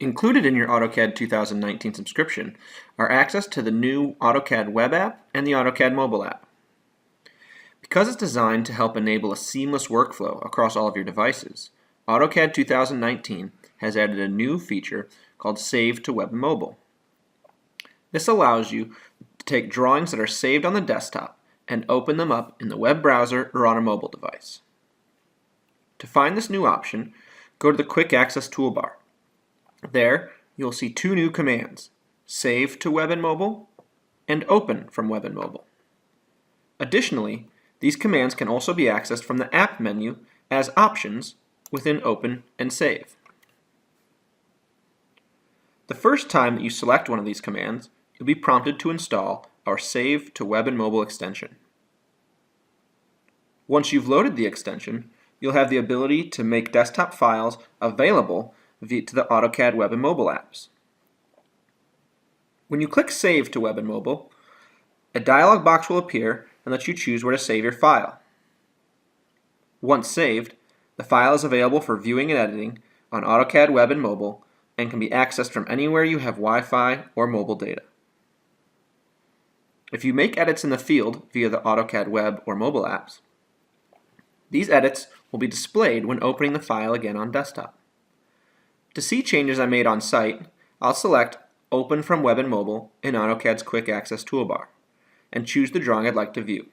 Included in your AutoCAD 2019 subscription are access to the new AutoCAD web app and the AutoCAD mobile app. Because it's designed to help enable a seamless workflow across all of your devices, AutoCAD 2019 has added a new feature called Save to Web and Mobile. This allows you to take drawings that are saved on the desktop and open them up in the web browser or on a mobile device. To find this new option, go to the Quick Access toolbar. There, you'll see two new commands, Save to Web and Mobile and Open from Web and Mobile. Additionally, these commands can also be accessed from the App menu as options within Open and Save. The first time that you select one of these commands, you'll be prompted to install our Save to Web and Mobile extension. Once you've loaded the extension, you'll have the ability to make desktop files available to the AutoCAD web and mobile apps. When you click Save to Web and Mobile, a dialog box will appear and let you choose where to save your file. Once saved, the file is available for viewing and editing on AutoCAD web and mobile and can be accessed from anywhere you have Wi-Fi or mobile data. If you make edits in the field via the AutoCAD web or mobile apps, these edits will be displayed when opening the file again on desktop. To see changes I made on site, I'll select Open from Web and Mobile in AutoCAD's Quick Access toolbar and choose the drawing I'd like to view.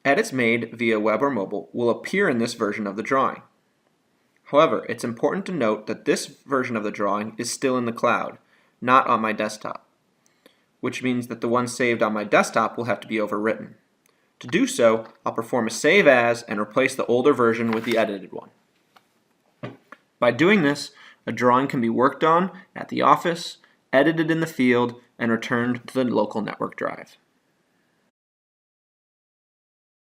Edits made via web or mobile will appear in this version of the drawing. However, it's important to note that this version of the drawing is still in the cloud, not on my desktop, which means that the one saved on my desktop will have to be overwritten. To do so, I'll perform a save as and replace the older version with the edited one. By doing this, a drawing can be worked on at the office, edited in the field, and returned to the local network drive.